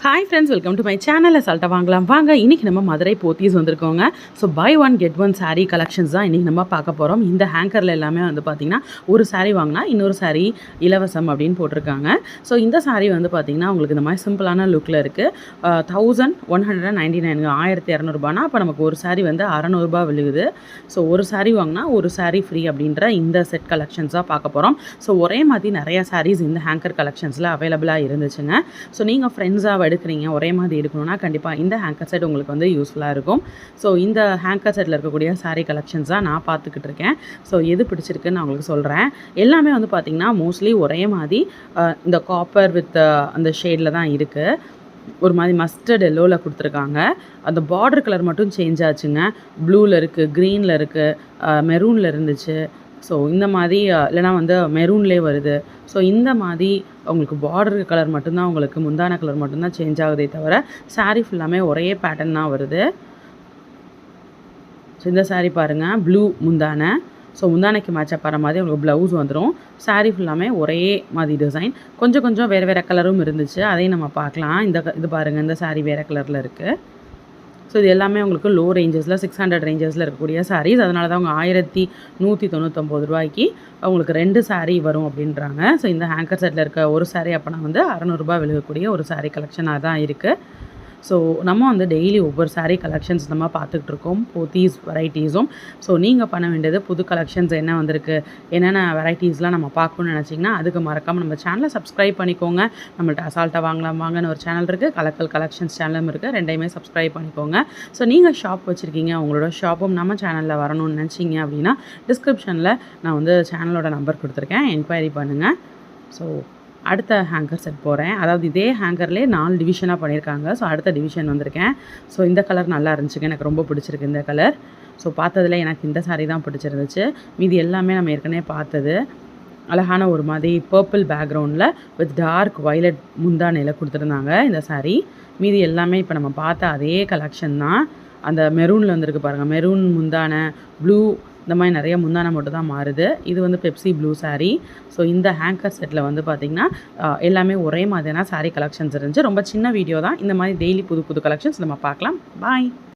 Hi friends, welcome to my channel. அசால்ட்டாக வாங்கலாம் வாங்க. இன்றைக்கி நம்ம மதுரை போத்தீஸ் வந்திருக்கோங்க. So buy one get one saree collections தான் இன்றைக்கி நம்ம பார்க்க போகிறோம். இந்த ஹேங்கரில் எல்லாமே வந்து பார்த்திங்கன்னா ஒரு saree வாங்கினா இன்னொரு saree இலவசம் அப்படின்னு போட்டிருக்காங்க. ஸோ இந்த saree வந்து பார்த்திங்கன்னா உங்களுக்கு இந்த மாதிரி சிம்பிளான லுக்கில் இருக்குது. 1199 1200 அப்போ நமக்கு ஒரு saree வந்து 600 விழுகுது. ஸோ ஒரு saree வாங்கினா ஒரு saree ஃப்ரீ அப்படின்ற இந்த செட் கலெக்ஷன்ஸ் தான் பார்க்க போகிறோம். ஸோ ஒரே மாதிரி நிறைய sarees இந்த ஹேங்கர் கலெக்ஷன்ஸில் அவைலபிளாக இருந்துச்சுங்க. ஸோ நீங்கள் ஃப்ரெண்ட்ஸாக எடுக்கிறீங்க, ஒரே மாதிரி எடுக்கணும்னா கண்டிப்பாக இந்த ஹேங்கர் செட் உங்களுக்கு வந்து யூஸ்ஃபுல்லாக இருக்கும். ஸோ இந்த ஹேங்கர் செட்டில் இருக்கக்கூடிய saree கலெக்ஷன்ஸ் தான் நான் பார்த்துக்கிட்டு இருக்கேன். ஸோ எது பிடிச்சிருக்குன்னு நான் உங்களுக்கு சொல்கிறேன். எல்லாமே வந்து பார்த்திங்கன்னா மோஸ்ட்லி ஒரே மாதிரி இந்த காப்பர் வித் அந்த ஷேடில் தான் இருக்குது. ஒரு மாதிரி மஸ்டர்ட் எல்லோவில் கொடுத்துருக்காங்க. அந்த பார்டர் கலர் மட்டும் சேஞ்ச் ஆச்சுங்க. ப்ளூவில் இருக்குது, க்ரீனில் இருக்குது, மெரூனில் இருந்துச்சு. ஸோ இந்த மாதிரி இல்லைனா வந்து மெரூன்லேயே வருது. ஸோ இந்த மாதிரி உங்களுக்கு பார்டர் கலர் மட்டும்தான், உங்களுக்கு முந்தான கலர் மட்டும்தான் சேஞ்ச் ஆகுதே தவிர saree ஃபுல்லாமே ஒரே பேட்டர்ன் தான் வருது. ஸோ இந்த saree பாருங்கள், ப்ளூ முந்தான. ஸோ முந்தானைக்கு மேட்சப் ஆகிற மாதிரி உங்களுக்கு ப்ளவுஸ் வந்துடும். saree ஃபுல்லாமே ஒரே மாதிரி டிசைன். கொஞ்சம் கொஞ்சம் வேறு வேறு கலரும் இருந்துச்சு, அதையும் நம்ம பார்க்கலாம். இது பாருங்கள், இந்த saree வேறு கலரில் இருக்குது. ஸோ இது எல்லாமே உங்களுக்கு லோ ரேஞ்சஸில் 600 ரேஞ்சஸில் இருக்கக்கூடிய sarees. அதனால தான் அவங்க 1199 உங்களுக்கு 2 saree வரும் அப்படின்றாங்க. ஸோ இந்த ஹேங்கர் செட்டில் இருக்க ஒரு saree அப்போனா வந்து 600 விழுகக்கூடிய ஒரு saree கலெக்ஷனாக தான் இருக்குது. ஸோ நம்ம வந்து டெய்லி ஒவ்வொரு saree கலெக்ஷன்ஸ் நம்ம பார்த்துக்கிட்டு இருக்கோம், போத்தீஸ் வெரைட்டிஸும். ஸோ நீங்கள் பண்ண வேண்டியது புது கலெக்ஷன்ஸ் என்ன வந்திருக்கு, என்னென்ன வெரைட்டிஸ்லாம் நம்ம பார்க்கணும்னு நினச்சிங்கன்னா அதுக்கு மறக்காமல் நம்ம சேனலை சப்ஸ்கிரைப் பண்ணிக்கோங்க. நம்மள்ட்ட அசால்ட்டாக வாங்கலாம் வாங்கன்னு ஒரு சேனல் இருக்குது, கலக்கல் கலெக்ஷன்ஸ் சேனலும் இருக்குது. ரெண்டையுமே சப்ஸ்கிரைப் பண்ணிக்கோங்க. ஸோ நீங்கள் ஷாப் வச்சுருக்கீங்க, உங்களோட ஷாப்பும் நம்ம சேனலில் வரணும்னு நினச்சிங்க அப்படின்னா டிஸ்கிரிப்ஷனில் நான் வந்து சேனலோட நம்பர் கொடுத்துருக்கேன், என்கொயரி பண்ணுங்கள். ஸோ அடுத்த ஹேங்கர் செட் போகிறேன். அதாவது இதே ஹேங்கர்லேயே 4 டிவிஷனாக பண்ணியிருக்காங்க. ஸோ அடுத்த டிவிஷன் வந்திருக்கேன். ஸோ இந்த கலர் நல்லா இருந்துச்சுங்க, எனக்கு ரொம்ப பிடிச்சிருக்கு இந்த கலர். ஸோ பார்த்ததில் எனக்கு இந்த saree தான் பிடிச்சிருந்துச்சு. மீதி எல்லாமே நம்ம ஏற்கனவே பார்த்தது. அழகான ஒரு மாதிரி பர்பிள் பேக்ரவுண்டில் வித் டார்க் வயலட் முந்தானையில் கொடுத்துருந்தாங்க இந்த saree. மீதி எல்லாமே இப்போ நம்ம பார்த்த அதே கலெக்ஷன் தான். அந்த மெரூனில் வந்துருக்கு பாருங்கள், மெரூன் முந்தானை, ப்ளூ, இந்த மாதிரி நிறைய முந்தானை மட்டும் தான் மாறுது. இது வந்து பெப்சி ப்ளூ saree. ஸோ இந்த ஹேங்கர் செட்டில் வந்து பார்த்திங்கன்னா எல்லாமே ஒரே மாதிரியான saree கலெக்ஷன்ஸ் இருந்துச்சு. ரொம்ப சின்ன வீடியோ தான். இந்த மாதிரி டெய்லி புது புது கலெக்ஷன்ஸ் நம்ம பார்க்கலாம். பாய்.